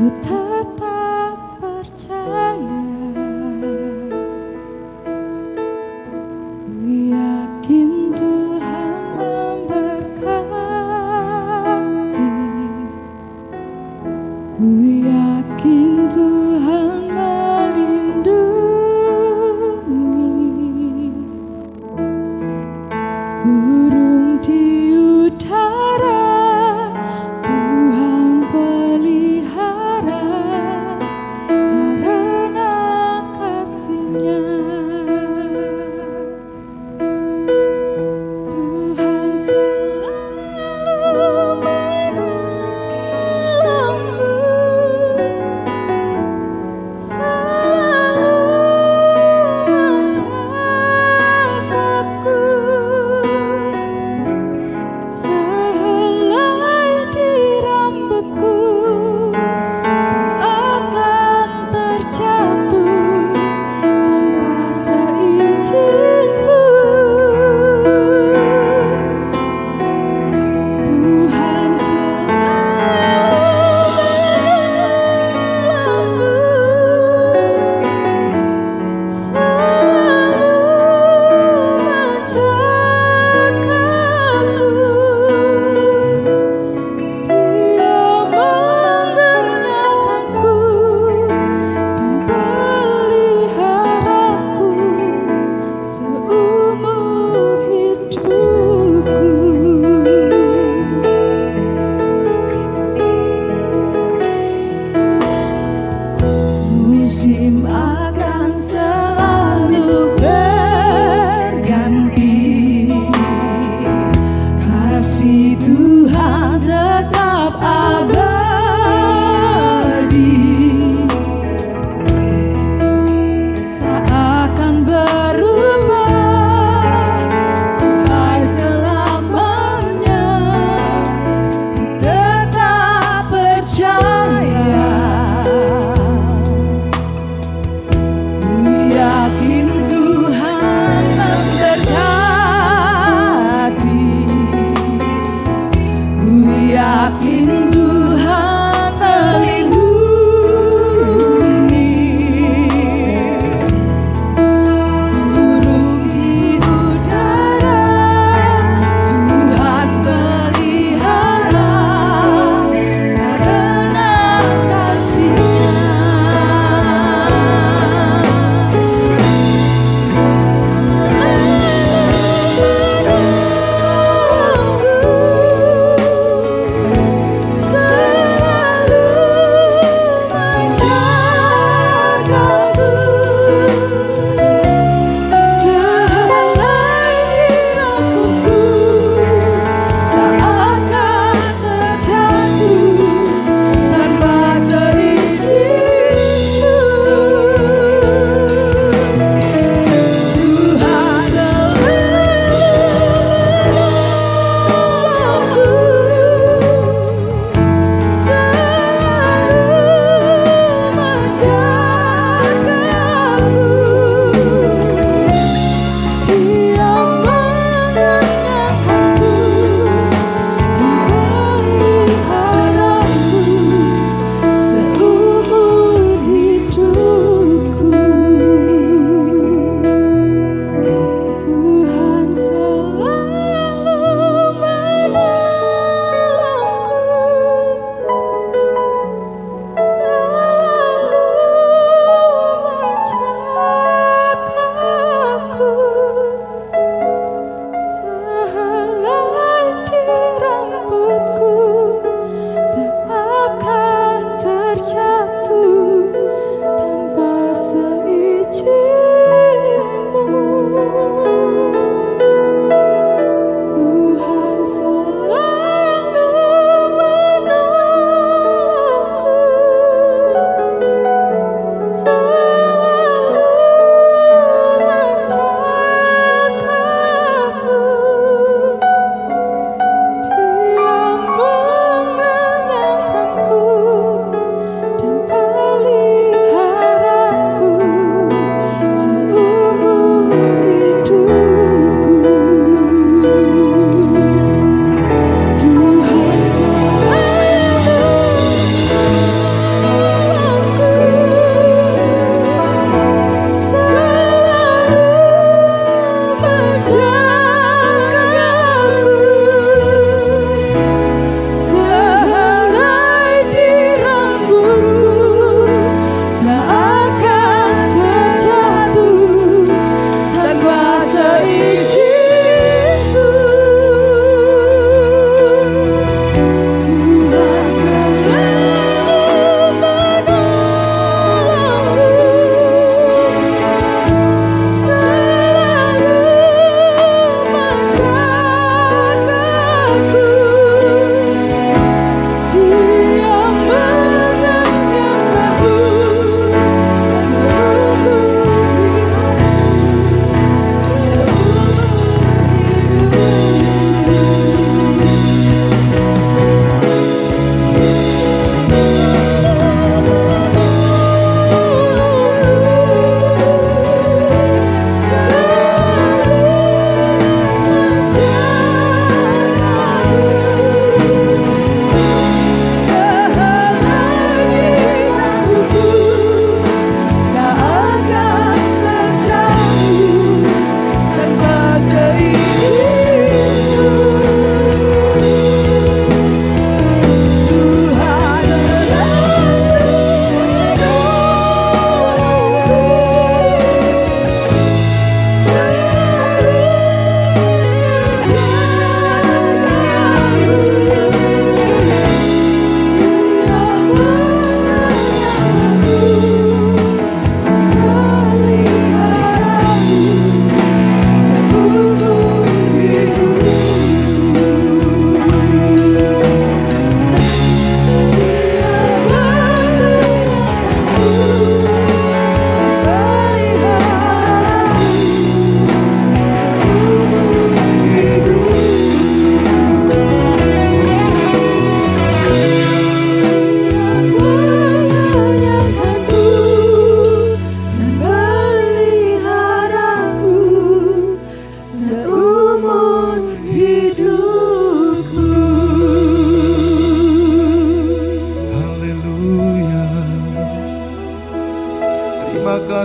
tetap percaya, ku yakin Tuhan memberkati, ku yakin Tuhan melindungi. Burung di udara Tuhan pelihara,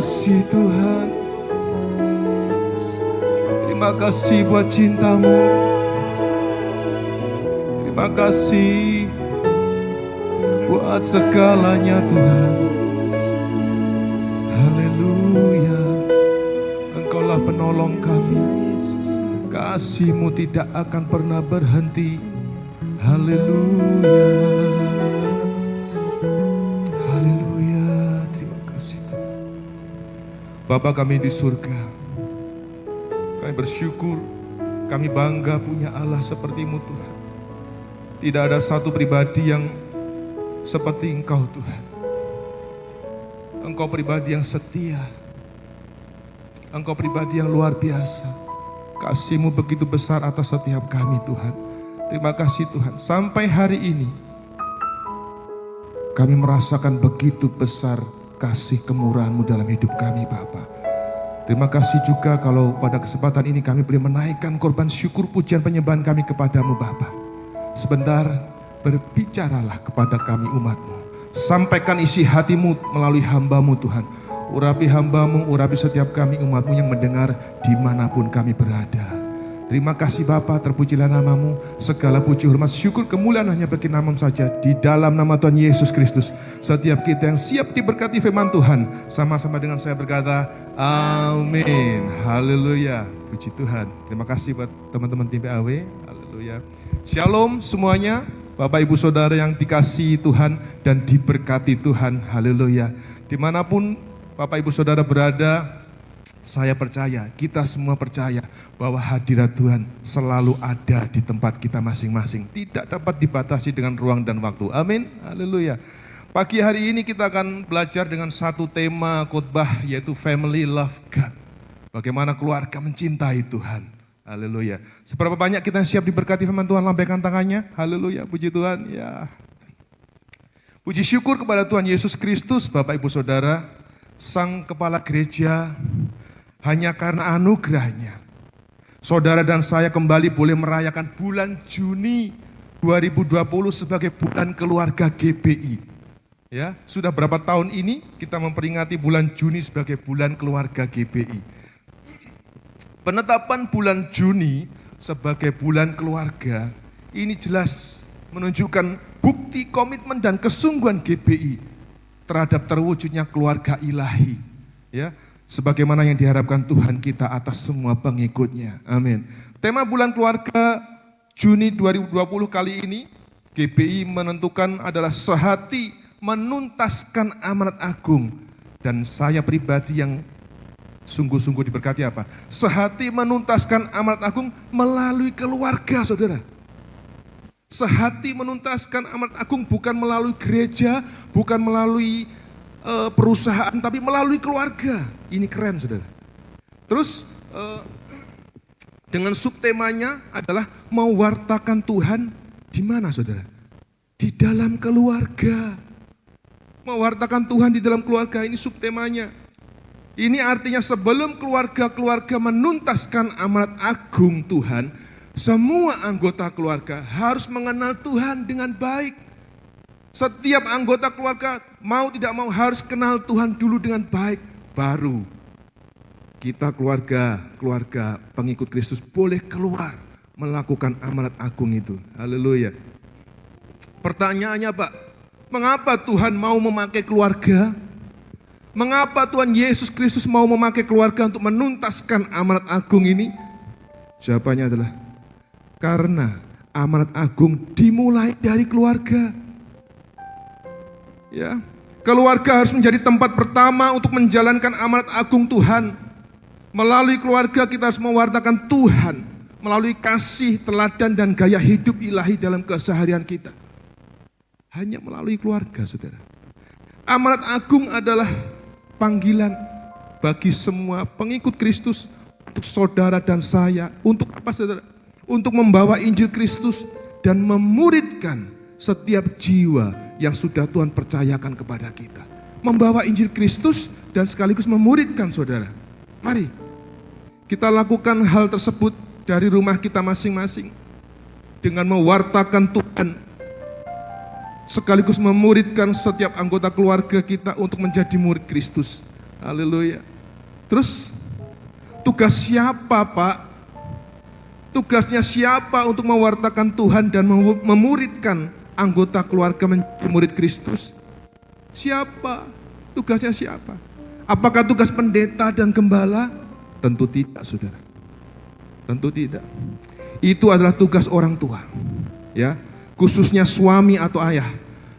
kasih Tuhan. Terima kasih buat cintamu. Terima kasih buat segalanya Tuhan. Haleluya. Engkaulah penolong kami. Kasih-Mu tidak akan pernah berhenti. Haleluya. Haleluya. Terima kasih Tuhan. Bapa kami di surga, kami bersyukur, kami bangga punya Allah seperti-Mu Tuhan. Tidak ada satu pribadi yang seperti Engkau Tuhan. Engkau pribadi yang setia. Engkau pribadi yang luar biasa. Kasih-Mu begitu besar atas setiap kami Tuhan. Terima kasih Tuhan. Sampai hari ini kami merasakan begitu besar kasih kemurahan-Mu dalam hidup kami Bapa. Terima kasih juga kalau pada kesempatan ini kami boleh menaikkan korban syukur pujian penyembahan kami kepadamu Bapa. Sebentar berbicaralah kepada kami umat-Mu. Sampaikan isi hati-Mu melalui hamba-Mu Tuhan. Urapi hamba-Mu, urapi setiap kami umat-Mu yang mendengar dimanapun kami berada. Terima kasih Bapa, terpujilah nama-Mu. Segala puji, hormat, syukur, kemuliaan hanya bagi nama-Mu saja. Di dalam nama Tuhan Yesus Kristus. Setiap kita yang siap diberkati firman Tuhan, sama-sama dengan saya berkata, amin. Haleluya. Puji Tuhan. Terima kasih buat teman-teman tim PAW. Haleluya. Shalom semuanya. Bapak Ibu Saudara yang dikasihi Tuhan dan diberkati Tuhan. Haleluya. Dimanapun Bapak Ibu Saudara berada, saya percaya, kita semua percaya bahwa hadirat Tuhan selalu ada di tempat kita masing-masing. Tidak dapat dibatasi dengan ruang dan waktu. Amin. Haleluya. Pagi hari ini kita akan belajar dengan satu tema khotbah, yaitu Family Love God. Bagaimana keluarga mencintai Tuhan. Haleluya. Seberapa banyak kita siap diberkati firman Tuhan, lambaikan tangannya. Haleluya. Puji Tuhan. Ya. Puji syukur kepada Tuhan Yesus Kristus, Bapak Ibu Saudara, Sang Kepala Gereja. Hanya karena anugerahnya, saudara dan saya kembali boleh merayakan bulan Juni 2020 sebagai bulan keluarga GBI. Ya, sudah berapa tahun ini kita memperingati bulan Juni sebagai bulan keluarga GBI. Penetapan bulan Juni sebagai bulan keluarga ini jelas menunjukkan bukti komitmen dan kesungguhan GBI terhadap terwujudnya keluarga ilahi. Ya. Sebagaimana yang diharapkan Tuhan kita atas semua pengikutnya. Amin. Tema bulan keluarga Juni 2020 kali ini, GBI menentukan adalah sehati menuntaskan amanat agung. Dan saya pribadi yang sungguh-sungguh diberkati apa? Sehati menuntaskan amanat agung melalui keluarga, saudara. Sehati menuntaskan amanat agung bukan melalui gereja, bukan melalui perusahaan, tapi melalui keluarga. Ini keren saudara. Terus dengan subtemanya adalah mewartakan Tuhan di mana saudara? Di dalam keluarga. Mewartakan Tuhan di dalam keluarga, ini subtemanya. Ini artinya sebelum keluarga-keluarga menuntaskan amanat agung Tuhan, semua anggota keluarga harus mengenal Tuhan dengan baik. Setiap anggota keluarga mau tidak mau harus kenal Tuhan dulu dengan baik. Baru kita keluarga pengikut Kristus boleh keluar melakukan amanat agung itu. Haleluya. Pertanyaannya Pak, mengapa Tuhan mau memakai keluarga? Mengapa Tuhan Yesus Kristus mau memakai keluarga untuk menuntaskan amanat agung ini? Jawabannya adalah karena amanat agung dimulai dari keluarga. Ya, keluarga harus menjadi tempat pertama untuk menjalankan amanat agung Tuhan. Melalui keluarga kita harus mewartakan Tuhan melalui kasih, teladan dan gaya hidup ilahi dalam keseharian kita. Hanya melalui keluarga, saudara. Amanat agung adalah panggilan bagi semua pengikut Kristus, untuk saudara dan saya. Untuk apa, saudara? Untuk membawa Injil Kristus dan memuridkan setiap jiwa yang sudah Tuhan percayakan kepada kita. Membawa Injil Kristus dan sekaligus memuridkan saudara. Mari kita lakukan hal tersebut dari rumah kita masing-masing. Dengan mewartakan Tuhan, sekaligus memuridkan setiap anggota keluarga kita untuk menjadi murid Kristus. Haleluya. Terus tugas siapa Pak? Tugasnya siapa untuk mewartakan Tuhan dan memuridkan anggota keluarga menjadi murid Kristus? Siapa? Tugasnya siapa? Apakah tugas pendeta dan gembala? Tentu tidak, saudara. Tentu tidak. Itu adalah tugas orang tua, ya, khususnya suami atau ayah,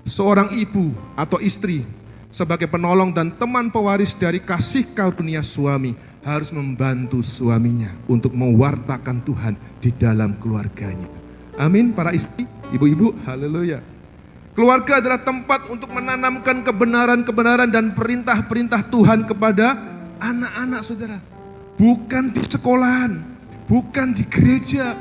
seorang ibu atau istri sebagai penolong dan teman pewaris dari kasih karunia suami harus membantu suaminya untuk mewartakan Tuhan di dalam keluarganya. Amin, para istri, ibu-ibu, haleluya. Keluarga adalah tempat untuk menanamkan kebenaran-kebenaran dan perintah-perintah Tuhan kepada anak-anak saudara. Bukan di sekolahan, bukan di gereja.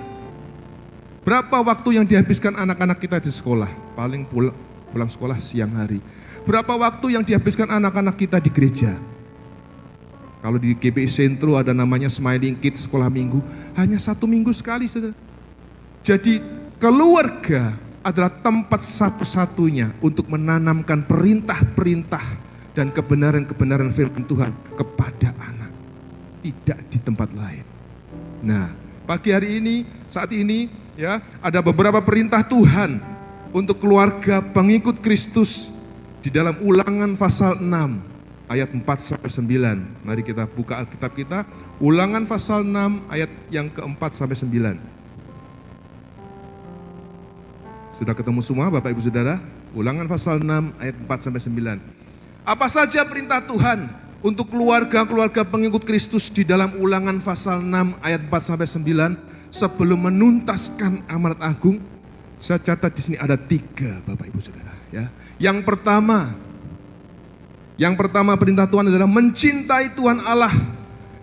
Berapa waktu yang dihabiskan anak-anak kita di sekolah? Paling pulang sekolah siang hari. Berapa waktu yang dihabiskan anak-anak kita di gereja? Kalau di GPI Sentro ada namanya Smiling Kids sekolah minggu, hanya 1 minggu sekali, saudara. Jadi keluarga adalah tempat satu-satunya untuk menanamkan perintah-perintah dan kebenaran-kebenaran firman Tuhan kepada anak. Tidak di tempat lain. Nah, pagi hari ini, saat ini, ya, ada beberapa perintah Tuhan untuk keluarga pengikut Kristus di dalam Ulangan pasal 6 ayat 4-9. Mari kita buka Alkitab kita, Ulangan pasal 6 ayat yang ke-4-9. Sudah ketemu semua Bapak Ibu Saudara? Ulangan pasal 6 ayat 4-9. Apa saja perintah Tuhan untuk keluarga-keluarga pengikut Kristus di dalam Ulangan pasal 6 ayat 4-9 sebelum menuntaskan amanat agung? Saya catat di sini ada 3 Bapak Ibu Saudara, ya. Yang pertama perintah Tuhan adalah mencintai Tuhan Allah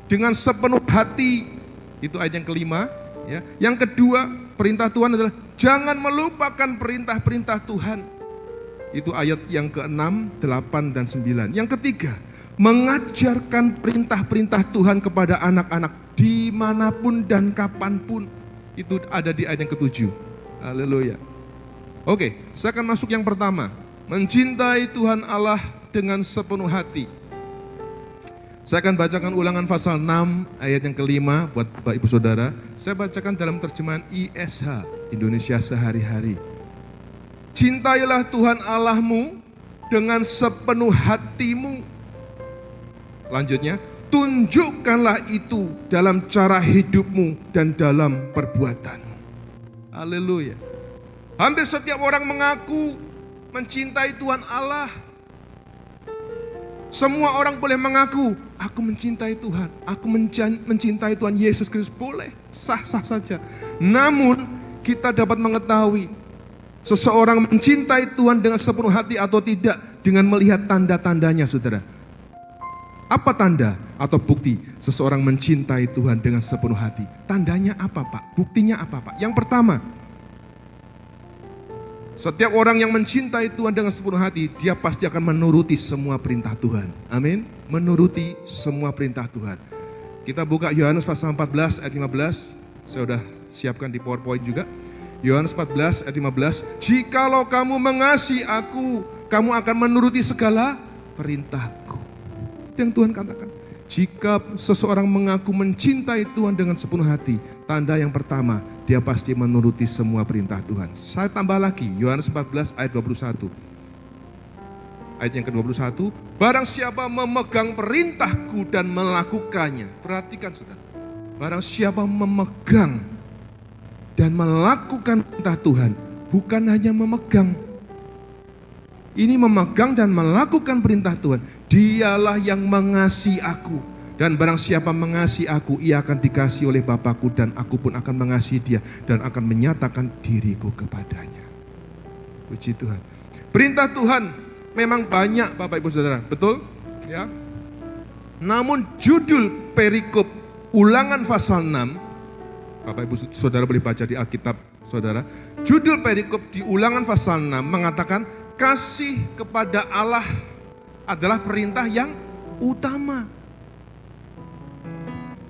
dengan sepenuh hati. Itu ayat yang kelima, ya. Yang kedua, perintah Tuhan adalah jangan melupakan perintah-perintah Tuhan. Itu ayat yang ke-6, 8 dan 9. Yang ketiga, mengajarkan perintah-perintah Tuhan kepada anak-anak dimanapun dan kapanpun. Itu ada di ayat yang ke-7. Haleluya. Oke, saya akan masuk yang pertama. Mencintai Tuhan Allah dengan sepenuh hati. Saya akan bacakan Ulangan pasal 6 ayat yang kelima buat Bapak Ibu Saudara. Saya bacakan dalam terjemahan ISH, Indonesia Sehari-Hari. Cintailah Tuhan Allahmu dengan sepenuh hatimu. Lanjutnya, tunjukkanlah itu dalam cara hidupmu dan dalam perbuatanmu. Haleluya. Hampir setiap orang mengaku mencintai Tuhan Allah. Semua orang boleh mengaku, aku mencintai Tuhan, aku mencintai Tuhan Yesus Kristus. Boleh, sah-sah saja. Namun kita dapat mengetahui seseorang mencintai Tuhan dengan sepenuh hati atau tidak dengan melihat tanda-tandanya, saudara. Apa tanda atau bukti seseorang mencintai Tuhan dengan sepenuh hati? Tandanya apa, Pak? Buktinya apa, Pak? Yang pertama, setiap orang yang mencintai Tuhan dengan sepenuh hati, dia pasti akan menuruti semua perintah Tuhan. Amin. Menuruti semua perintah Tuhan. Kita buka Yohanes pasal 14 ayat 15. Saya sudah siapkan di PowerPoint juga. Yohanes 14 ayat 15. Jikalau kamu mengasihi aku, kamu akan menuruti segala perintahku. Itu yang Tuhan katakan. Jika seseorang mengaku mencintai Tuhan dengan sepenuh hati, tanda yang pertama, dia pasti menuruti semua perintah Tuhan. Saya tambah lagi, Yohanes 14 ayat 21. Ayat yang ke-21, barang siapa memegang perintahku dan melakukannya. Perhatikan saudara, barang siapa memegang dan melakukan perintah Tuhan, bukan hanya memegang. Ini memegang dan melakukan perintah Tuhan. Dialah yang mengasihi aku. Dan barang siapa mengasihi aku, ia akan dikasihi oleh Bapakku, dan aku pun akan mengasihi dia dan akan menyatakan diriku kepadanya. Puji Tuhan. Perintah Tuhan memang banyak Bapak Ibu Saudara, betul? Ya. Namun judul perikop Ulangan pasal 6, Bapak Ibu Saudara boleh baca di Alkitab Saudara. Judul perikop di Ulangan pasal 6 mengatakan kasih kepada Allah adalah perintah yang utama.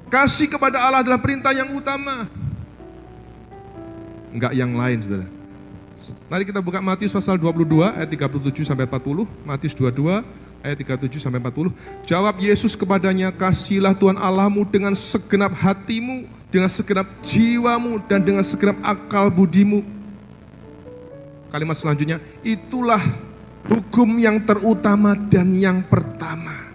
Kasih kepada Allah adalah perintah yang utama. Enggak yang lain, saudara. Mari kita buka Matius pasal 22 ayat 37 sampai 40. Matius 22 ayat 37 sampai 40. Jawab Yesus kepadanya, kasihilah Tuhan Allahmu dengan segenap hatimu, dengan segenap jiwamu, dan dengan segenap akal budimu. Kalimat selanjutnya, itulah hukum yang terutama dan yang pertama.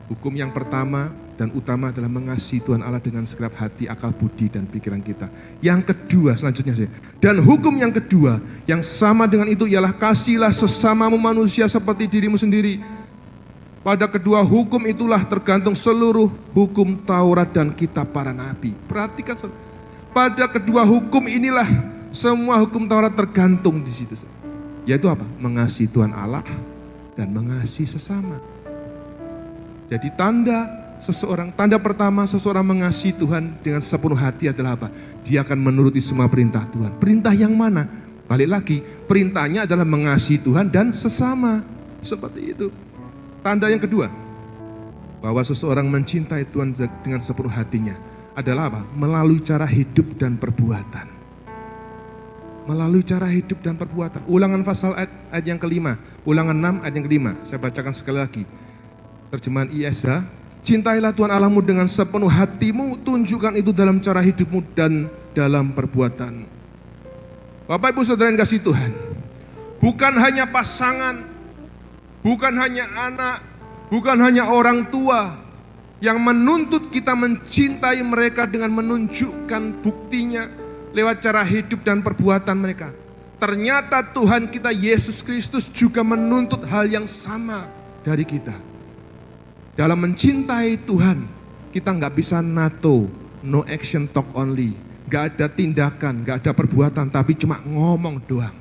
Hukum yang pertama dan utama adalah mengasihi Tuhan Allah dengan segenap hati, akal, budi, dan pikiran kita. Yang kedua selanjutnya, dan hukum yang kedua yang sama dengan itu ialah kasihilah sesamamu manusia seperti dirimu sendiri. Pada kedua hukum itulah tergantung seluruh hukum Taurat dan kitab para nabi. Perhatikan, pada kedua hukum inilah semua hukum Taurat tergantung di situ. Yaitu apa? Mengasihi Tuhan Allah dan mengasihi sesama. Jadi tanda pertama seseorang mengasihi Tuhan dengan sepenuh hati adalah apa? Dia akan menuruti semua perintah Tuhan. Perintah yang mana? Balik lagi, perintahnya adalah mengasihi Tuhan dan sesama. Seperti itu. Tanda yang kedua, bahwa seseorang mencintai Tuhan dengan sepenuh hatinya adalah apa? Melalui cara hidup dan perbuatan. Melalui cara hidup dan perbuatan. Ulangan pasal ayat yang kelima, Ulangan 6 ayat yang kelima. Saya bacakan sekali lagi. Terjemahan ISH. Cintailah Tuhan Allahmu dengan sepenuh hatimu, tunjukkan itu dalam cara hidupmu dan dalam perbuatanmu. Bapak Ibu Saudara yang kasih Tuhan, bukan hanya pasangan, bukan hanya anak, bukan hanya orang tua yang menuntut kita mencintai mereka dengan menunjukkan buktinya lewat cara hidup dan perbuatan mereka. Ternyata Tuhan kita Yesus Kristus juga menuntut hal yang sama dari kita. Dalam mencintai Tuhan, kita nggak bisa NATO, no action talk only. Nggak ada tindakan, nggak ada perbuatan, tapi cuma ngomong doang.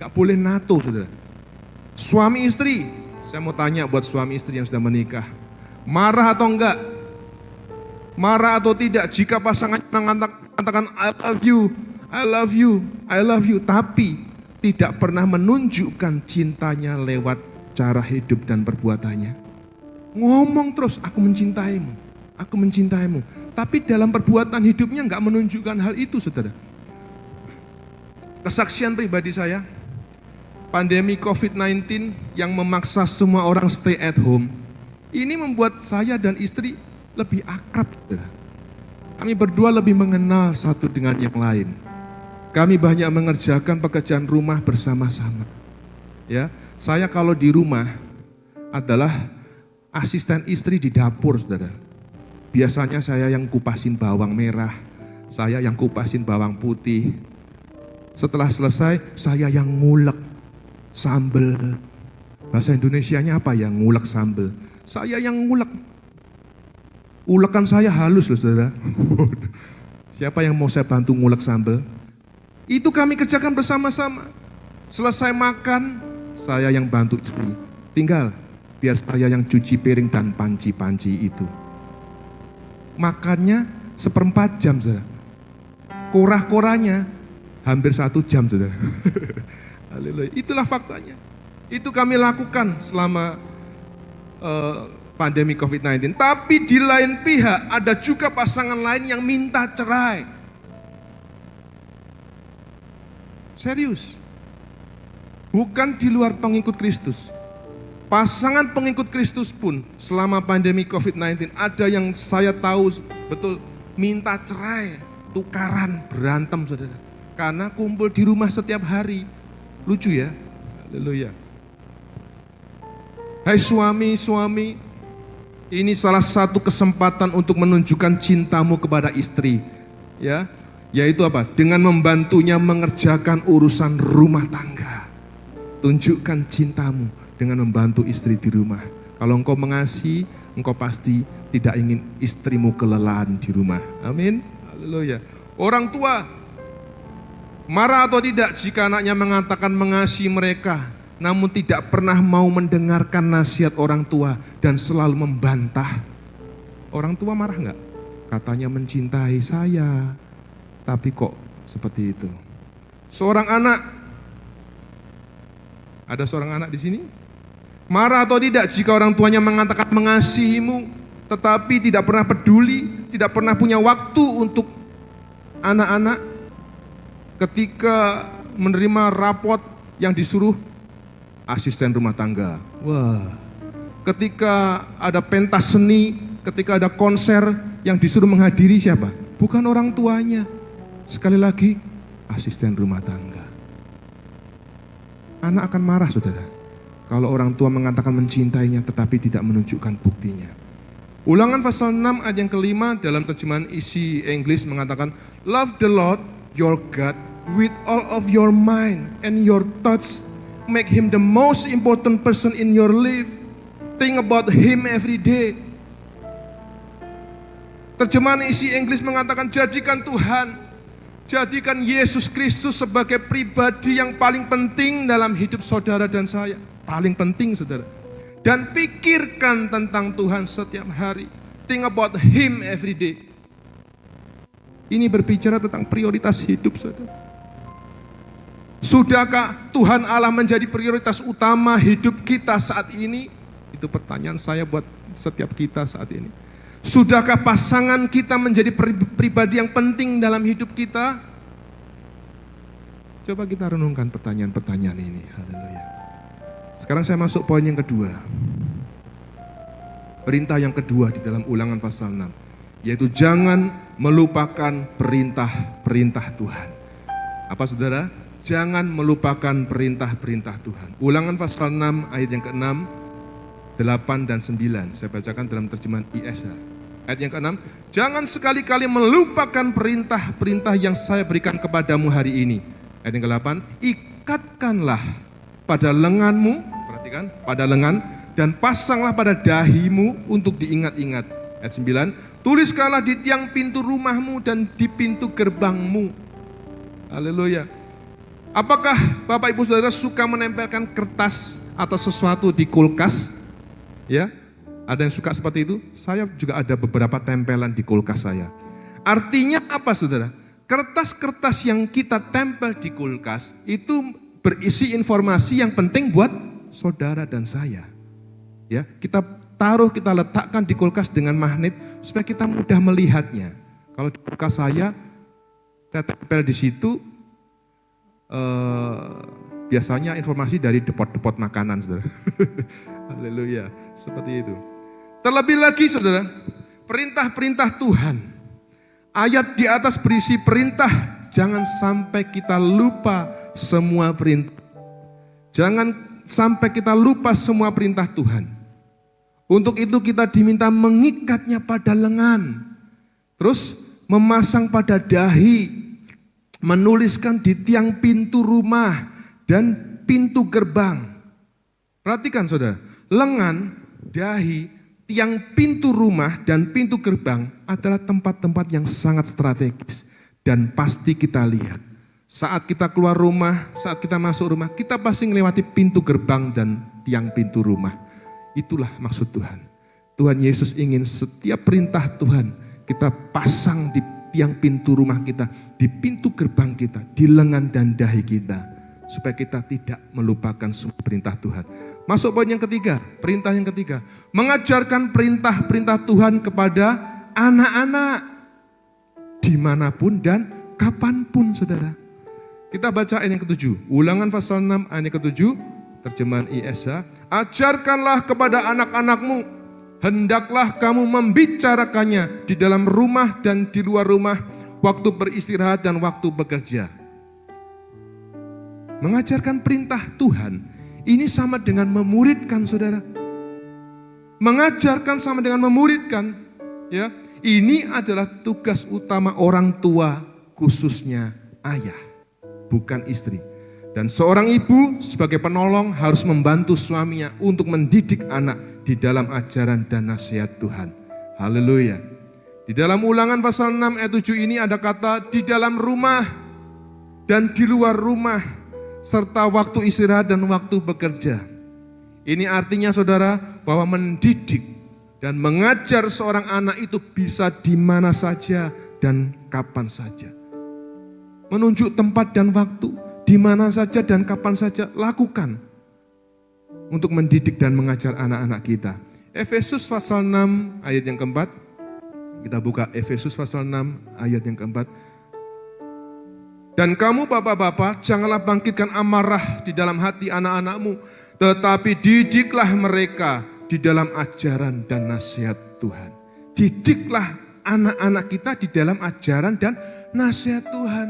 Nggak boleh NATO, saudara. Suami istri, saya mau tanya buat suami istri yang sudah menikah. Marah atau enggak? Marah atau tidak jika pasangan mengatakan I love you, I love you, I love you. Tapi tidak pernah menunjukkan cintanya lewat cara hidup dan perbuatannya. Ngomong terus, aku mencintaimu, aku mencintaimu. Tapi dalam perbuatan hidupnya enggak menunjukkan hal itu, saudara. Kesaksian pribadi saya, pandemi COVID-19 yang memaksa semua orang stay at home, ini membuat saya dan istri lebih akrab, saudara. Kami berdua lebih mengenal satu dengan yang lain. Kami banyak mengerjakan pekerjaan rumah bersama-sama. Ya, saya kalau di rumah adalah asisten istri di dapur, saudara. Biasanya saya yang kupasin bawang merah, saya yang kupasin bawang putih. Setelah selesai, saya yang ngulek sambel. Bahasa Indonesianya apa ya, ngulek sambel? Saya yang ngulek. Ulekan saya halus loh, saudara. Siapa yang mau saya bantu ngulek sambel? Itu kami kerjakan bersama-sama. Selesai makan, saya yang bantu istri. Tinggal biar saya yang cuci piring dan panci-panci itu. Makannya 1/4 jam, saudara. Korah-korahnya hampir 1 jam, saudara. Haleluya. Itulah faktanya. Itu kami lakukan selama pandemi COVID-19. Tapi di lain pihak ada juga pasangan lain yang minta cerai. Serius. Bukan di luar pengikut Kristus. Pasangan pengikut Kristus pun selama pandemi COVID-19 ada yang saya tahu betul minta cerai, tukaran, berantem, saudara. Karena kumpul di rumah setiap hari. Lucu ya? Haleluya. Hai suami-suami, ini salah satu kesempatan untuk menunjukkan cintamu kepada istri. Ya, yaitu apa? Dengan membantunya mengerjakan urusan rumah tangga. Tunjukkan cintamu dengan membantu istri di rumah. Kalau engkau mengasihi, engkau pasti tidak ingin istrimu kelelahan di rumah. Amin. Haleluya. Orang tua marah atau tidak jika anaknya mengatakan mengasihi mereka, namun tidak pernah mau mendengarkan nasihat orang tua dan selalu membantah. Orang tua marah enggak? Katanya mencintai saya, tapi kok seperti itu. Seorang anak, ada seorang anak di sini? Marah atau tidak jika orang tuanya mengatakan mengasihimu, tetapi tidak pernah peduli, tidak pernah punya waktu untuk anak-anak. Ketika menerima rapot yang disuruh asisten rumah tangga, Wah, ketika ada pentas seni, ketika ada konser yang disuruh menghadiri siapa? Bukan orang tuanya. Sekali lagi, asisten rumah tangga. Anak akan marah, saudara, kalau orang tua mengatakan mencintainya tetapi tidak menunjukkan buktinya. Ulangan pasal 6 ayat yang kelima dalam terjemahan isi Inggris mengatakan, love the Lord your God with all of your mind and your thoughts. Make him the most important person in your life. Think about him every day. Terjemahan isi Inggris mengatakan, jadikan Yesus Kristus sebagai pribadi yang paling penting dalam hidup saudara dan saya. Paling penting, saudara. Dan pikirkan tentang Tuhan setiap hari. Think about him every day. Ini berbicara tentang prioritas hidup, saudara. Sudahkah Tuhan Allah menjadi prioritas utama hidup kita saat ini? Itu pertanyaan saya buat setiap kita saat ini. Sudahkah pasangan kita menjadi pribadi yang penting dalam hidup kita? Coba kita renungkan pertanyaan-pertanyaan ini. Haleluya. Sekarang saya masuk poin yang kedua. Perintah yang kedua di dalam Ulangan pasal 6, yaitu jangan melupakan perintah-perintah Tuhan. Apa, saudara? Jangan melupakan perintah-perintah Tuhan. Ulangan pasal 6 ayat yang ke-6, 8 dan 9. Saya bacakan dalam terjemahan ISA. Ayat yang ke-6, jangan sekali-kali melupakan perintah-perintah yang saya berikan kepadamu hari ini. Ayat yang ke-8, ikatkanlah pada lenganmu, perhatikan, pada lengan, dan pasanglah pada dahimu untuk diingat-ingat. Ayat 9, tuliskanlah di tiang pintu rumahmu dan di pintu gerbangmu. Haleluya. Apakah Bapak Ibu Saudara suka menempelkan kertas atau sesuatu di kulkas? Ya, ada yang suka seperti itu? Saya juga ada beberapa tempelan di kulkas saya. Artinya apa, saudara? Kertas-kertas yang kita tempel di kulkas itu berisi informasi yang penting buat saudara dan saya. Ya, kita taruh, kita letakkan di kulkas dengan magnet supaya kita mudah melihatnya. Kalau di kulkas saya tempel di situ, biasanya informasi dari depot-depot makanan, saudara. Haleluya, seperti itu. Terlebih lagi, saudara, perintah-perintah Tuhan. Ayat di atas berisi perintah, jangan sampai kita lupa semua perintah. Jangan sampai kita lupa semua perintah Tuhan. Untuk itu kita diminta mengikatnya pada lengan, terus memasang pada dahi, menuliskan di tiang pintu rumah dan pintu gerbang. Perhatikan, saudara, lengan, dahi, tiang pintu rumah dan pintu gerbang adalah tempat-tempat yang sangat strategis dan pasti kita lihat. Saat kita keluar rumah, saat kita masuk rumah, kita pasti melewati pintu gerbang dan tiang pintu rumah. Itulah maksud Tuhan. Tuhan Yesus ingin setiap perintah Tuhan kita pasang di tiang pintu rumah kita, di pintu gerbang kita, di lengan dan dahi kita, supaya kita tidak melupakan semua perintah Tuhan. Masuk poin yang ketiga, perintah yang ketiga, mengajarkan perintah-perintah Tuhan kepada anak-anak dimanapun dan kapanpun, saudara. Kita baca ayat yang ke-7, Ulangan pasal 6 ayat yang ke-7, terjemahan ISA. Ajarkanlah kepada anak-anakmu, hendaklah kamu membicarakannya di dalam rumah dan di luar rumah, waktu beristirahat dan waktu bekerja. Mengajarkan perintah Tuhan, ini sama dengan memuridkan, saudara. Mengajarkan sama dengan memuridkan. Ya, ini adalah tugas utama orang tua, khususnya ayah, bukan istri. Dan seorang ibu sebagai penolong harus membantu suaminya untuk mendidik anak di dalam ajaran dan nasihat Tuhan. Haleluya. Di dalam Ulangan pasal 6 ayat 7 ini ada kata di dalam rumah dan di luar rumah, serta waktu istirahat dan waktu bekerja. Ini artinya, saudara, bahwa mendidik dan mengajar seorang anak itu bisa di mana saja dan kapan saja. Menunjuk tempat dan waktu, di mana saja dan kapan saja lakukan untuk mendidik dan mengajar anak-anak kita. Efesus pasal 6 ayat yang keempat. Kita buka Efesus pasal 6 ayat yang keempat. Dan kamu bapak-bapak, janganlah bangkitkan amarah di dalam hati anak-anakmu, Tetapi didiklah mereka di dalam ajaran dan nasihat Tuhan. Didiklah anak-anak kita di dalam ajaran dan nasihat Tuhan.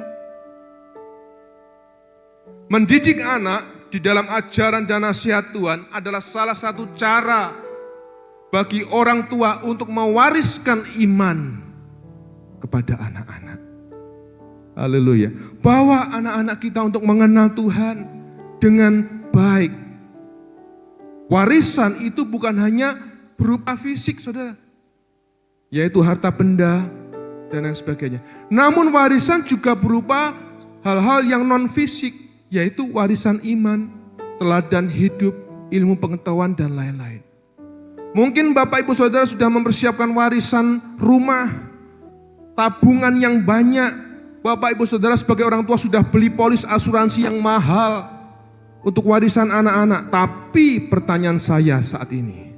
Mendidik anak di dalam ajaran dan nasihat Tuhan adalah salah satu cara bagi orang tua untuk mewariskan iman kepada anak-anak. Haleluya. Bawa anak-anak kita untuk mengenal Tuhan dengan baik. Warisan itu bukan hanya berupa fisik, saudara, yaitu harta benda dan lain sebagainya. Namun warisan juga berupa hal-hal yang non fisik, yaitu warisan iman, teladan hidup, ilmu pengetahuan dan lain-lain. Mungkin Bapak Ibu Saudara sudah mempersiapkan warisan rumah, tabungan yang banyak. Bapak Ibu Saudara sebagai orang tua sudah beli polis asuransi yang mahal untuk warisan anak-anak. Tapi pertanyaan saya saat ini,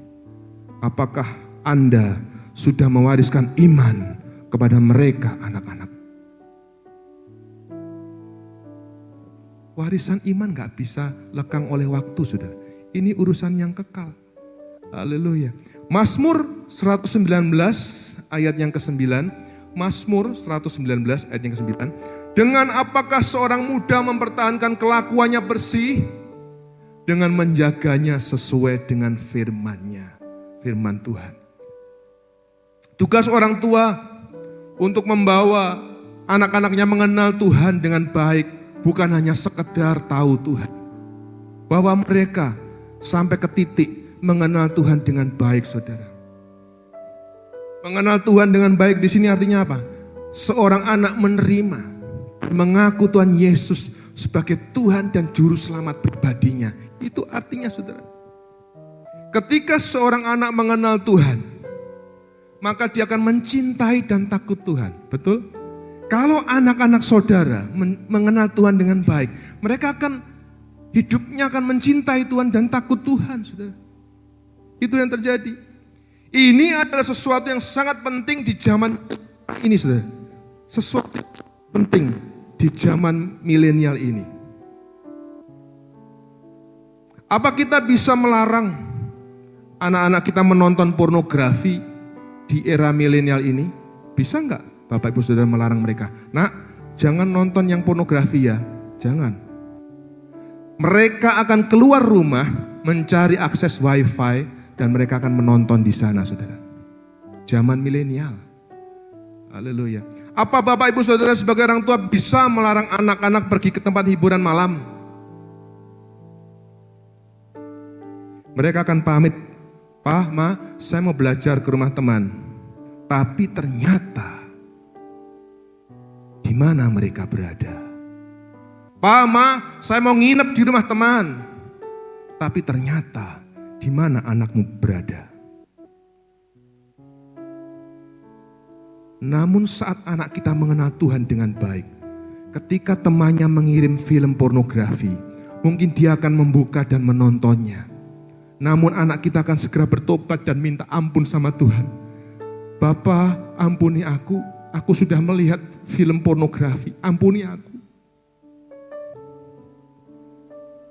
apakah Anda sudah mewariskan iman kepada mereka anak-anak? Warisan iman gak bisa lekang oleh waktu, saudara. Ini urusan yang kekal. Haleluya. Mazmur 119 ayat yang ke-9. Mazmur 119 ayat yang ke-9. Dengan apakah seorang muda mempertahankan kelakuannya bersih? Dengan menjaganya sesuai dengan firman-Nya. Firman Tuhan. Tugas orang tua untuk membawa anak-anaknya mengenal Tuhan dengan baik. Bukan hanya sekedar tahu Tuhan. Bahwa mereka sampai ke titik mengenal Tuhan dengan baik, saudara. Mengenal Tuhan dengan baik di sini artinya apa? Seorang anak menerima, mengaku Tuhan Yesus sebagai Tuhan dan Juru Selamat pribadinya. Itu artinya, saudara. Ketika seorang anak mengenal Tuhan, maka dia akan mencintai dan takut Tuhan. Betul? Kalau anak-anak saudara mengenal Tuhan dengan baik, mereka akan hidupnya akan mencintai Tuhan dan takut Tuhan, saudara. Itu yang terjadi. Ini adalah sesuatu yang sangat penting di zaman ini, saudara. Sesuatu yang penting di zaman milenial ini. Apa kita bisa melarang anak-anak kita menonton pornografi di era milenial ini? Bisa enggak Bapak Ibu Saudara melarang mereka? Nak, jangan nonton yang pornografi ya. Jangan. Mereka akan keluar rumah mencari akses wifi dan mereka akan menonton di sana, saudara. Zaman milenial. Haleluya. Apa Bapak Ibu Saudara sebagai orang tua bisa melarang anak-anak pergi ke tempat hiburan malam? Mereka akan pamit. Pak, Ma, saya mau belajar ke rumah teman. Tapi ternyata di mana mereka berada? Pak, Ma, saya mau nginep di rumah teman. Tapi ternyata di mana anakmu berada? Namun saat anak kita mengenal Tuhan dengan baik, ketika temannya mengirim film pornografi, mungkin dia akan membuka dan menontonnya. Namun anak kita akan segera bertobat dan minta ampun sama Tuhan. Bapa, ampuni aku sudah melihat film pornografi, ampuni aku.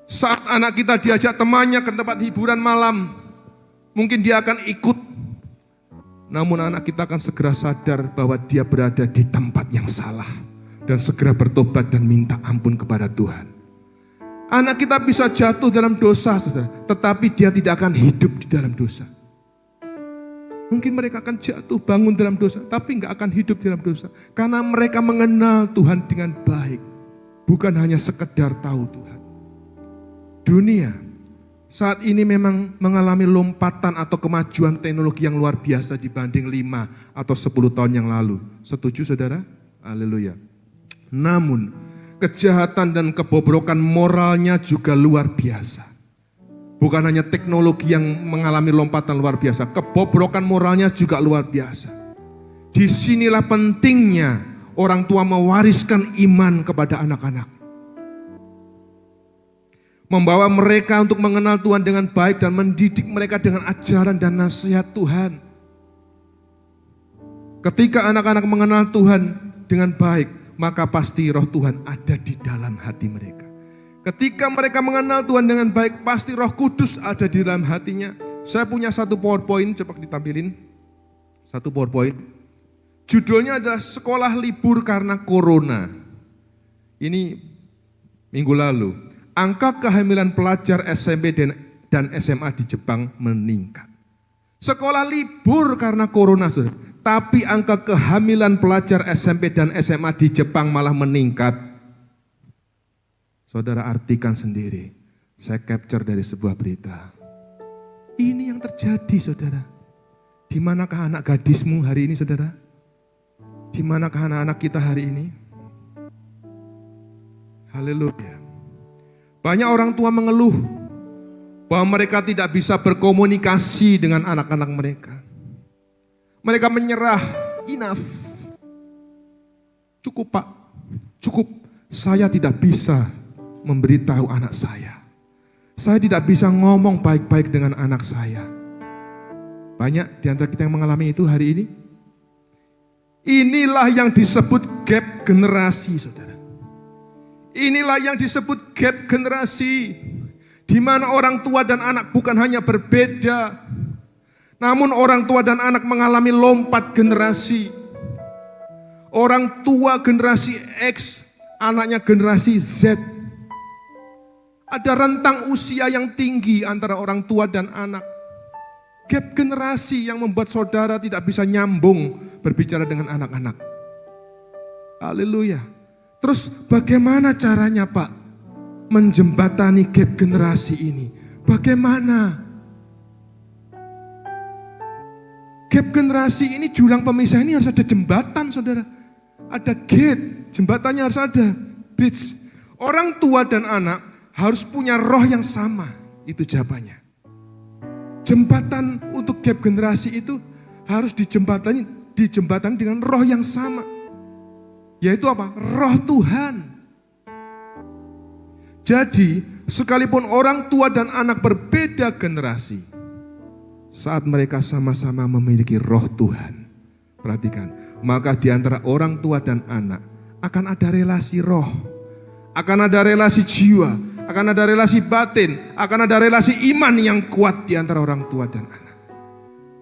Saat anak kita diajak temannya ke tempat hiburan malam, mungkin dia akan ikut. Namun anak kita akan segera sadar bahwa dia berada di tempat yang salah. Dan segera bertobat dan minta ampun kepada Tuhan. Anak kita bisa jatuh dalam dosa, saudara, tetapi dia tidak akan hidup di dalam dosa. Mungkin mereka akan jatuh bangun dalam dosa, tapi nggak akan hidup dalam dosa. Karena mereka mengenal Tuhan dengan baik. Bukan hanya sekedar tahu Tuhan. Dunia saat ini memang mengalami lompatan atau kemajuan teknologi yang luar biasa dibanding 5 atau 10 tahun yang lalu. Setuju saudara? Haleluya. Namun kejahatan dan kebobrokan moralnya juga luar biasa. Bukan hanya teknologi yang mengalami lompatan luar biasa, kebobrokan moralnya juga luar biasa. Disinilah pentingnya orang tua mewariskan iman kepada anak-anak. Membawa mereka untuk mengenal Tuhan dengan baik dan mendidik mereka dengan ajaran dan nasihat Tuhan. Ketika anak-anak mengenal Tuhan dengan baik, maka pasti roh Tuhan ada di dalam hati mereka. Ketika mereka mengenal Tuhan dengan baik, pasti Roh Kudus ada di dalam hatinya. Saya punya satu PowerPoint, coba ditampilin. Satu PowerPoint. Judulnya adalah Sekolah Libur Karena Corona. Ini minggu lalu. Angka kehamilan pelajar SMP dan SMA di Jepang meningkat. Sekolah libur karena corona, saudara. Tapi angka kehamilan pelajar SMP dan SMA di Jepang malah meningkat. Saudara artikan sendiri. Saya capture dari sebuah berita. Ini yang terjadi, saudara. Di manakah anak gadismu hari ini, saudara? Di manakah anak-anak kita hari ini? Haleluya. Banyak orang tua mengeluh bahwa mereka tidak bisa berkomunikasi dengan anak-anak mereka. Mereka menyerah, enough. Cukup Pak, cukup. Saya tidak bisa memberitahu anak saya. Saya tidak bisa ngomong baik-baik dengan anak saya. Banyak di antara kita yang mengalami itu hari ini. Inilah yang disebut gap generasi, saudara. Inilah yang disebut gap generasi. Di mana orang tua dan anak bukan hanya berbeda, namun orang tua dan anak mengalami lompat generasi. Orang tua generasi X, anaknya generasi Z. Ada rentang usia yang tinggi antara orang tua dan anak. Gap generasi yang membuat saudara tidak bisa nyambung berbicara dengan anak-anak. Haleluya. Terus bagaimana caranya Pak? Menjembatani gap generasi ini. Bagaimana? Gap generasi ini, jurang pemisah ini harus ada jembatan, saudara. Ada gate, jembatannya harus ada. Bridge. Orang tua dan anak harus punya roh yang sama. Itu jawabannya. Jembatan untuk gap generasi itu harus dijembatani dengan roh yang sama. Yaitu apa? Roh Tuhan. Jadi, sekalipun orang tua dan anak berbeda generasi, saat mereka sama-sama memiliki roh Tuhan, perhatikan, maka di antara orang tua dan anak akan ada relasi roh, akan ada relasi jiwa, akan ada relasi batin, akan ada relasi iman yang kuat di antara orang tua dan anak.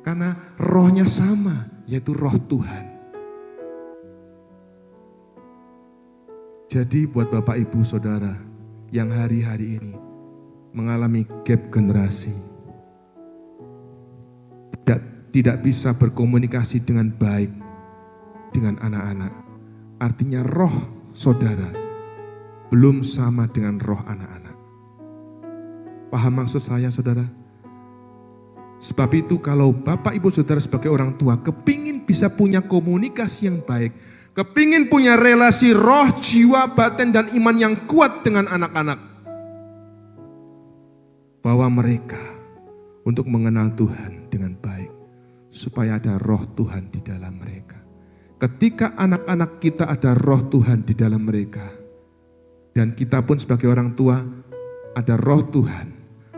Karena rohnya sama, yaitu roh Tuhan. Jadi buat Bapak Ibu Saudara yang hari-hari ini mengalami gap generasi, tidak bisa berkomunikasi dengan baik dengan anak-anak. Artinya roh saudara belum sama dengan roh anak-anak. Paham maksud saya, saudara? Sebab itu kalau Bapak Ibu Saudara sebagai orang tua kepingin bisa punya komunikasi yang baik, kepingin punya relasi roh, jiwa, batin, dan iman yang kuat dengan anak-anak, bawa mereka untuk mengenal Tuhan dengan baik, supaya ada roh Tuhan di dalam mereka. Ketika anak-anak kita ada roh Tuhan di dalam mereka, dan kita pun sebagai orang tua ada roh Tuhan,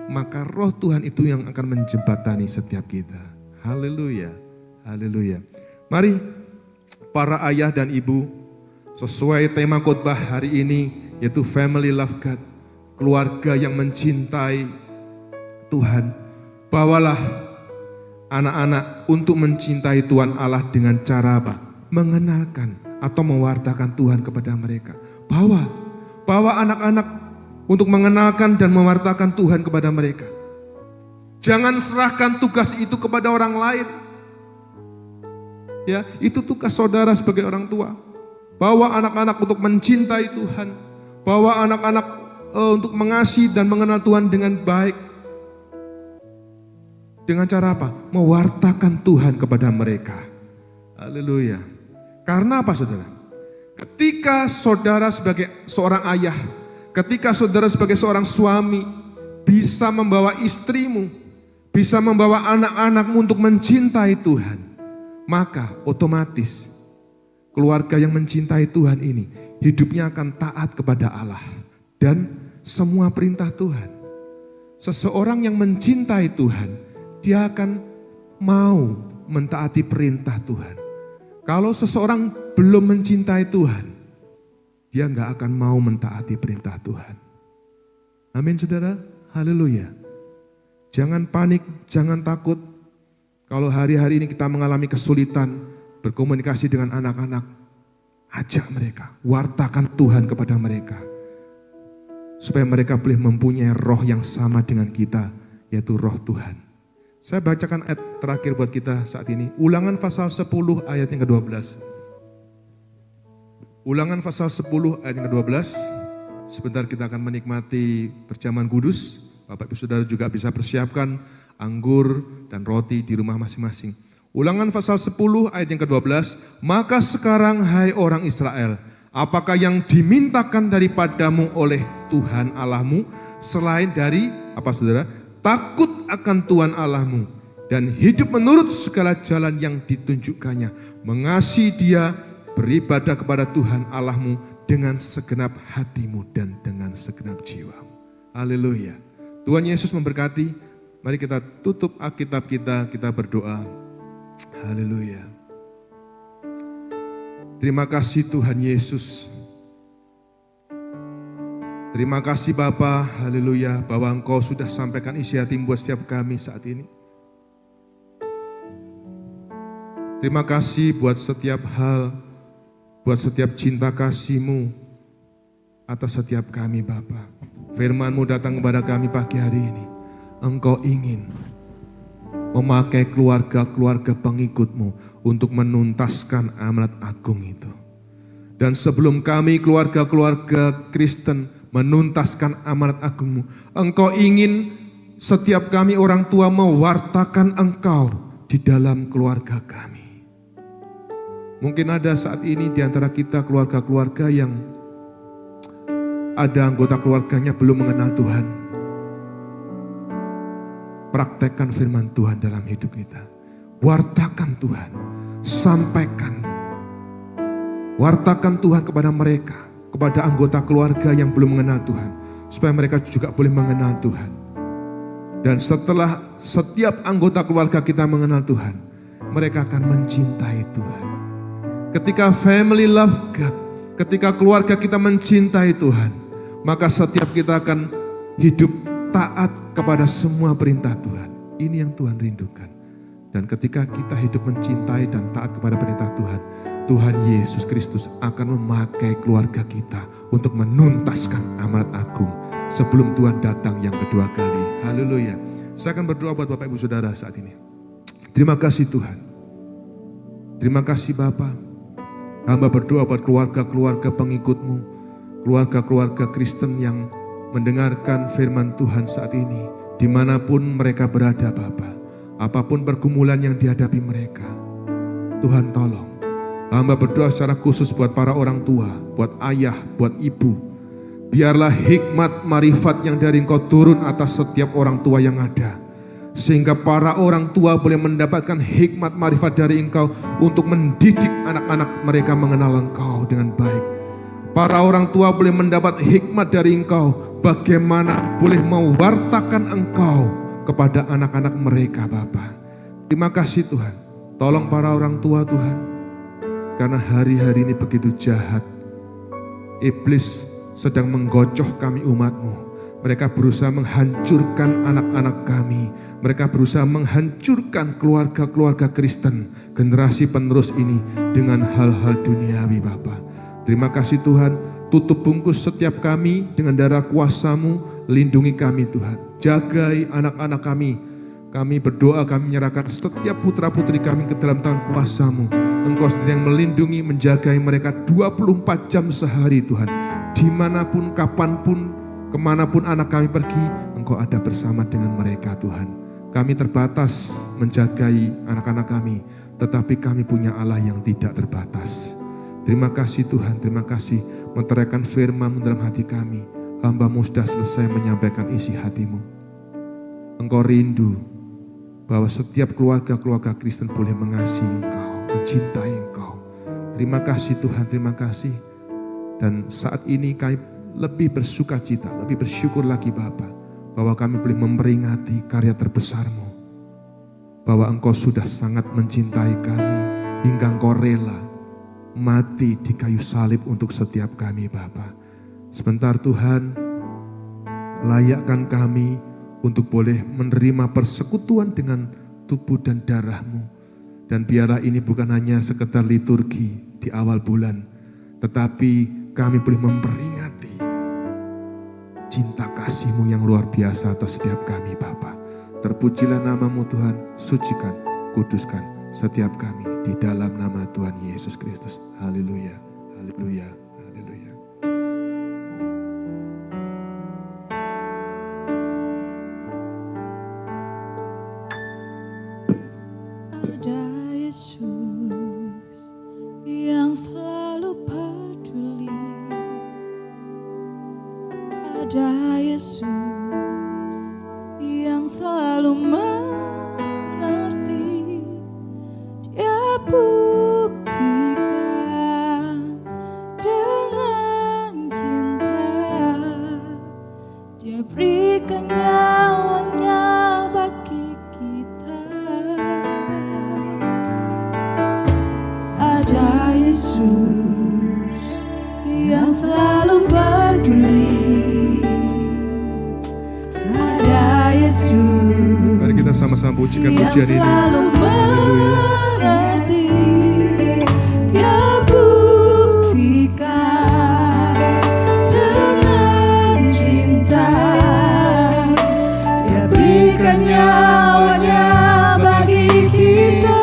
maka roh Tuhan itu yang akan menjembatani setiap kita. Haleluya, haleluya. Mari para ayah dan ibu, sesuai tema khotbah hari ini, yaitu Family Love God, keluarga yang mencintai Tuhan. Bawalah anak-anak untuk mencintai Tuhan Allah dengan cara apa? Mengenalkan atau mewartakan Tuhan kepada mereka. Bawa anak-anak untuk mengenalkan dan mewartakan Tuhan kepada mereka. Jangan serahkan tugas itu kepada orang lain. Ya, itu tugas saudara sebagai orang tua. Bawa anak-anak untuk mencintai Tuhan. Bawa anak-anak untuk mengasihi dan mengenal Tuhan dengan baik. Dengan cara apa? Mewartakan Tuhan kepada mereka. Haleluya. Karena apa, saudara? Ketika saudara sebagai seorang ayah, ketika saudara sebagai seorang suami bisa membawa istrimu, bisa membawa anak-anakmu untuk mencintai Tuhan, maka otomatis keluarga yang mencintai Tuhan ini hidupnya akan taat kepada Allah dan semua perintah Tuhan. Seseorang yang mencintai Tuhan, dia akan mau mentaati perintah Tuhan. Kalau seseorang belum mencintai Tuhan, dia nggak akan mau mentaati perintah Tuhan. Amin saudara, haleluya. Jangan panik, jangan takut. Kalau hari-hari ini kita mengalami kesulitan berkomunikasi dengan anak-anak, ajak mereka, wartakan Tuhan kepada mereka. Supaya mereka boleh mempunyai roh yang sama dengan kita, yaitu roh Tuhan. Saya bacakan ayat terakhir buat kita saat ini. Ulangan pasal 10 ayat yang ke-12. Ulangan pasal 10 ayat yang ke-12. Sebentar kita akan menikmati perjamuan kudus. Bapak Ibu Saudara juga bisa persiapkan anggur dan roti di rumah masing-masing. Ulangan pasal 10 ayat yang ke-12. Maka sekarang hai orang Israel, apakah yang dimintakan daripadamu oleh Tuhan Allahmu selain dari apa saudara? Takut akan Tuhan Allahmu dan hidup menurut segala jalan yang ditunjukkannya. Mengasihi Dia, beribadah kepada Tuhan Allahmu dengan segenap hatimu dan dengan segenap jiwamu. Haleluya. Tuhan Yesus memberkati. Mari kita tutup Alkitab kita berdoa. Haleluya. Terima kasih Tuhan Yesus. Terima kasih Bapa, haleluya, bahwa Engkau sudah sampaikan isi hati buat setiap kami saat ini. Terima kasih buat setiap hal, buat setiap cinta kasih-Mu atas setiap kami Bapa. Firman-Mu datang kepada kami pagi hari ini. Engkau ingin memakai keluarga-keluarga pengikut-Mu untuk menuntaskan amanat agung itu. Dan sebelum kami keluarga-keluarga Kristen menuntaskan amanat agung-Mu, Engkau ingin setiap kami orang tua mewartakan Engkau di dalam keluarga kami. Mungkin ada saat ini di antara kita keluarga-keluarga yang ada anggota keluarganya belum mengenal Tuhan. Praktekkan firman Tuhan dalam hidup kita. Wartakan Tuhan, sampaikan. Wartakan Tuhan kepada mereka, kepada anggota keluarga yang belum mengenal Tuhan, supaya mereka juga boleh mengenal Tuhan. Dan setelah setiap anggota keluarga kita mengenal Tuhan, mereka akan mencintai Tuhan. Ketika family love God, ketika keluarga kita mencintai Tuhan, maka setiap kita akan hidup taat kepada semua perintah Tuhan. Ini yang Tuhan rindukan. Dan ketika kita hidup mencintai dan taat kepada perintah Tuhan, Tuhan Yesus Kristus akan memakai keluarga kita untuk menuntaskan amanat agung sebelum Tuhan datang yang kedua kali. Haleluya. Saya akan berdoa buat Bapak Ibu Saudara saat ini. Terima kasih Tuhan. Terima kasih Bapa. Hamba berdoa buat keluarga-keluarga pengikut-Mu, keluarga-keluarga Kristen yang mendengarkan firman Tuhan saat ini, dimanapun mereka berada Bapa. Apapun pergumulan yang dihadapi mereka, Tuhan tolong. Hamba berdoa secara khusus buat para orang tua, buat ayah, buat ibu. Biarlah hikmat marifat yang dari Engkau turun atas setiap orang tua yang ada. Sehingga para orang tua boleh mendapatkan hikmat marifat dari Engkau untuk mendidik anak-anak mereka mengenal Engkau dengan baik. Para orang tua boleh mendapat hikmat dari Engkau bagaimana boleh mewartakan Engkau kepada anak-anak mereka Bapa. Terima kasih Tuhan. Tolong para orang tua Tuhan. Karena hari-hari ini begitu jahat. Iblis sedang menggocoh kami umat-Mu. Mereka berusaha menghancurkan anak-anak kami. Mereka berusaha menghancurkan keluarga-keluarga Kristen. Generasi penerus ini dengan hal-hal duniawi Bapa. Terima kasih Tuhan. Tutup bungkus setiap kami dengan darah kuasa-Mu. Lindungi kami Tuhan. Jagai anak-anak kami. Kami berdoa, kami menyerahkan setiap putra-putri kami ke dalam tangan kuasa-Mu. Engkau sendiri yang melindungi, menjagai mereka 24 jam sehari Tuhan. Dimanapun, kapanpun, kemanapun anak kami pergi, Engkau ada bersama dengan mereka Tuhan. Kami terbatas menjagai anak-anak kami, tetapi kami punya Allah yang tidak terbatas. Terima kasih Tuhan, terima kasih menteraikan firman-Mu dalam hati kami. Hamba-Mu sudah selesai menyampaikan isi hati-Mu. Engkau rindu bahwa setiap keluarga-keluarga Kristen boleh mengasihi Engkau, mencintai Engkau. Terima kasih Tuhan, terima kasih. Dan saat ini kami lebih bersuka cita, lebih bersyukur lagi Bapa, bahwa kami boleh memperingati karya terbesar-Mu. Bahwa Engkau sudah sangat mencintai kami, hingga Engkau rela mati di kayu salib untuk setiap kami Bapa. Sebentar Tuhan, layakkan kami untuk boleh menerima persekutuan dengan tubuh dan darah-Mu. Dan biarlah ini bukan hanya sekedar liturgi di awal bulan, tetapi kami boleh memperingati cinta kasih-Mu yang luar biasa atas setiap kami Bapa. Terpujilah nama-Mu Tuhan, sucikan, kuduskan setiap kami di dalam nama Tuhan Yesus Kristus. Haleluya, haleluya, haleluya. Ada Yesus yang selalu peduli. Ada Yesus yang selalu mengerti. Dia buktikan dengan cinta. Dia berikan nyawanya bagi kita. Ada Yesus yang selalu peduli. Ada Yesus. Mari kita sama-sama pujikan Yang pujian ini. selalu Haleluya. mengerti. Dia buktikan dengan cinta. Dia berikan nyawanya bagi kita.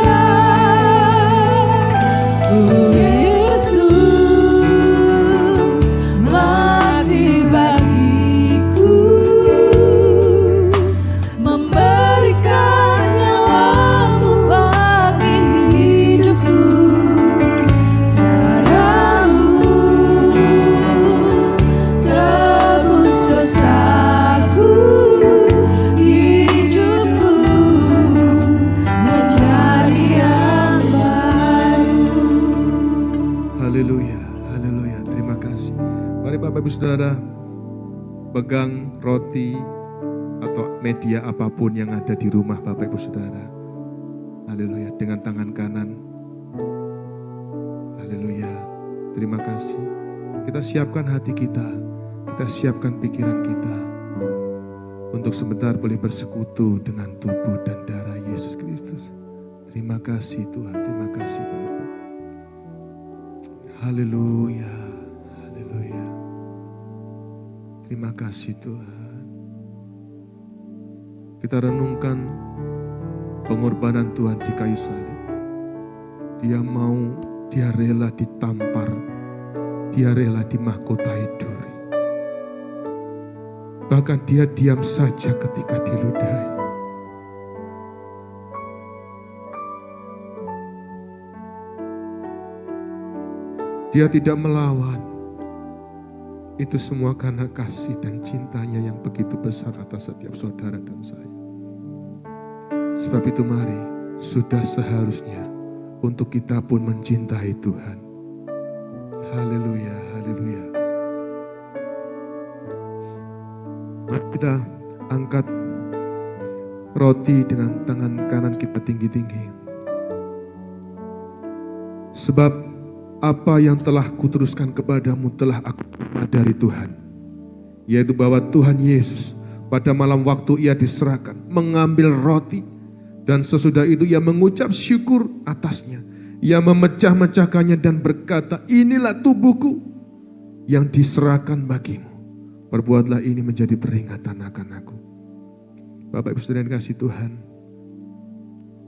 Oh Yesus mati bagiku, memberikan nyawamu bagi hidupku. Darahmu tebus dosaku, hidupku menjadi yang baru. Haleluya, haleluya, terima kasih. Mari Bapak Ibu Saudara, pegang roti atau media apapun yang ada di rumah Bapak Ibu Saudara. Haleluya, dengan tangan kanan. Haleluya, terima kasih. Kita siapkan hati kita, kita siapkan pikiran kita untuk sebentar boleh bersekutu dengan tubuh dan darah Yesus Kristus. Terima kasih Tuhan, terima kasih Bapak. Haleluya, haleluya. Terima kasih Tuhan. Kita renungkan pengorbanan Tuhan di kayu salib. Dia mau, dia rela ditampar, dia rela dimahkotai duri. Bahkan dia diam saja ketika diludahi. Dia tidak melawan. Itu semua karena kasih dan cintanya yang begitu besar atas setiap saudara dan saya. Sebab itu mari, sudah seharusnya untuk kita pun mencintai Tuhan. Haleluya, haleluya. Mari kita angkat roti dengan tangan kanan kita tinggi-tinggi. Sebab apa yang telah kuteruskan kepadamu telah aku terima dari Tuhan. Yaitu bahwa Tuhan Yesus pada malam waktu ia diserahkan mengambil roti. Dan sesudah itu ia mengucap syukur atasnya. Ia memecah-mecahkannya dan berkata, inilah tubuhku yang diserahkan bagimu. Perbuatlah ini menjadi peringatan akan aku. Bapak Ibu Saudara yang kasih Tuhan,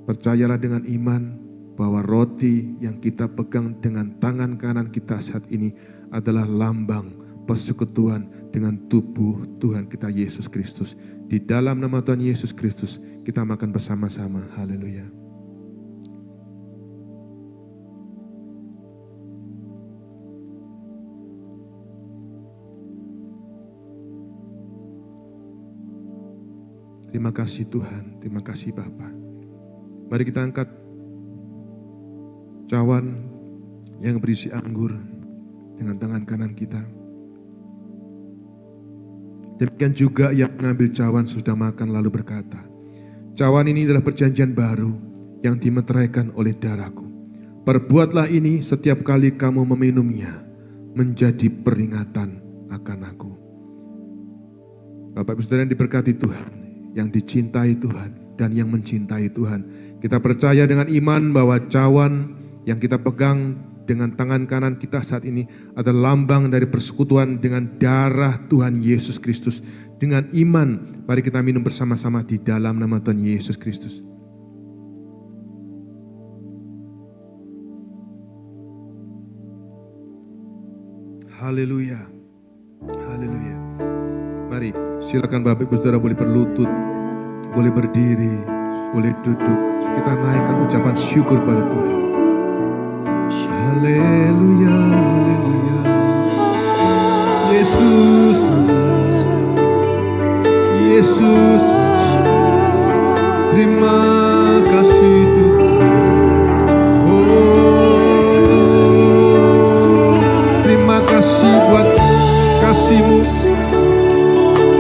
percayalah dengan iman bahwa roti yang kita pegang dengan tangan kanan kita saat ini adalah lambang persekutuan dengan tubuh Tuhan kita Yesus Kristus. Di dalam nama Tuhan Yesus Kristus kita makan bersama-sama. Haleluya. Terima kasih Tuhan, terima kasih Bapa. Mari kita angkat cawan yang berisi anggur dengan tangan kanan kita. Demikian juga yang mengambil cawan sudah makan lalu berkata, cawan ini adalah perjanjian baru yang dimeteraikan oleh darahku. Perbuatlah ini setiap kali kamu meminumnya menjadi peringatan akan aku. Bapak Ibu Saudara yang diberkati Tuhan, yang dicintai Tuhan, dan yang mencintai Tuhan. Kita percaya dengan iman bahwa cawan yang kita pegang dengan tangan kanan kita saat ini adalah lambang dari persekutuan dengan darah Tuhan Yesus Kristus. Dengan iman, mari kita minum bersama-sama di dalam nama Tuhan Yesus Kristus. Haleluya, haleluya. Mari silakan Bapak Ibu Saudara boleh berlutut, boleh berdiri, boleh duduk. Kita naikkan ucapan syukur pada Tuhan. Haleluya, haleluya. Yesus Tuhan, Yesus, terima kasih Tuhan. Oh, terima kasih buat kasih-Mu.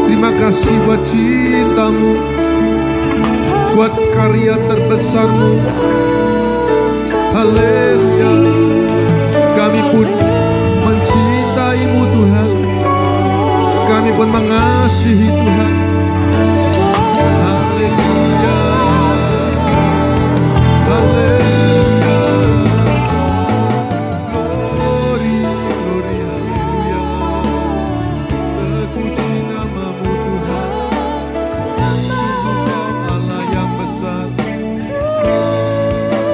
Terima kasih buat cinta-Mu, buat karya terbesar-Mu. Haleluya. Kami pun mencintai-Mu Tuhan. Kami pun mengasihi Tuhan. Haleluya. Haleluya. Glory, glory, haleluya. Terpuji nama-Mu Tuhan. Sungguh Kau Allah yang besar.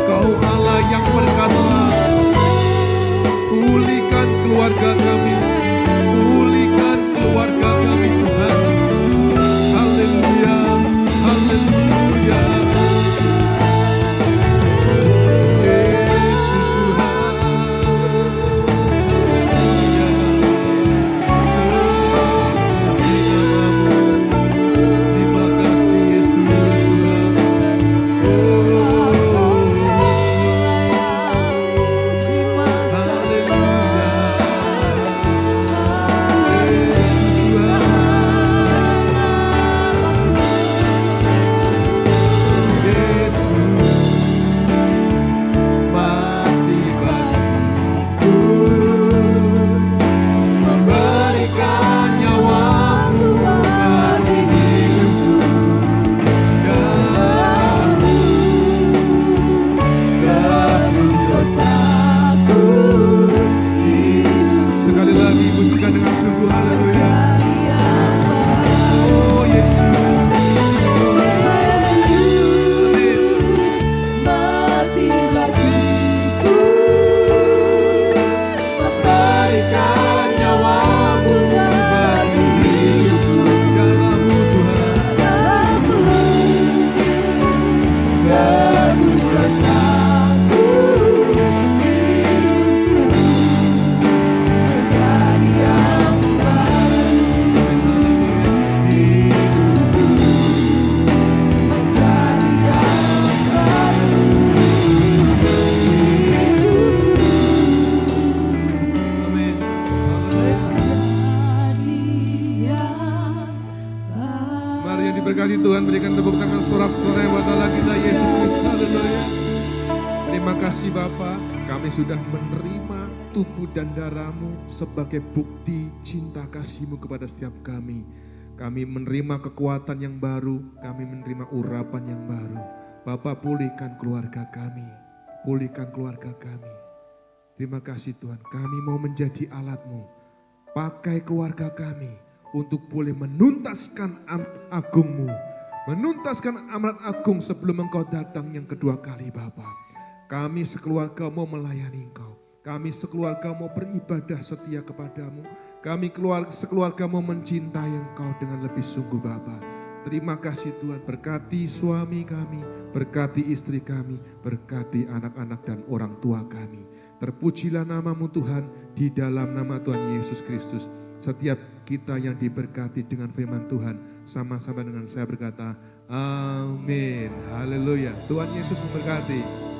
Kau Allah yang perkasa. Pulihkan keluarga kami. Pulihkan keluarga kami Tuhan. Haleluya, haleluya. Yesus Tuhan. Terpuji nama-Mu. Terima kasih Yesus Tuhan. Sekali lagi pujikan dengan sungguh, haleluya. Oh Yesus. Mati bagiku, memberikan nyawa-Mu bagi hidupku. Dalam-Mu Tuhan. Tebus dosaku, hidupku menjadi yang baru. Hidupku menjadi yang baru. Hidupku Amin. menjadi yang baru. Mari yang diberkati Tuhan, berikan tepuk tangan sorak-sorai buat Allah kita Yesus Kristus. Haleluya. Terima kasih Bapa, kami sudah menerima tubuh dan darah-Mu sebagai bukti cinta kasih-Mu kepada setiap kami. Kami menerima kekuatan yang baru, kami menerima urapan yang baru. Bapa, pulihkan keluarga kami, pulihkan keluarga kami. Terima kasih Tuhan, kami mau menjadi alat-Mu. Pakai keluarga kami untuk boleh menuntaskan amanat agung-Mu. Menuntaskan amanat agung sebelum Engkau datang yang kedua kali Bapa. Kami sekeluarga mau melayani Engkau. Kami sekeluarga mau beribadah setia kepadamu. Kami sekeluarga mau mencintai Engkau dengan lebih sungguh Bapa. Terima kasih Tuhan, berkati suami kami, berkati istri kami, berkati anak-anak dan orang tua kami. Terpujilah nama-Mu Tuhan, di dalam nama Tuhan Yesus Kristus. Setiap kita yang diberkati dengan firman Tuhan, sama-sama dengan saya berkata, amin. Haleluya. Tuhan Yesus memberkati.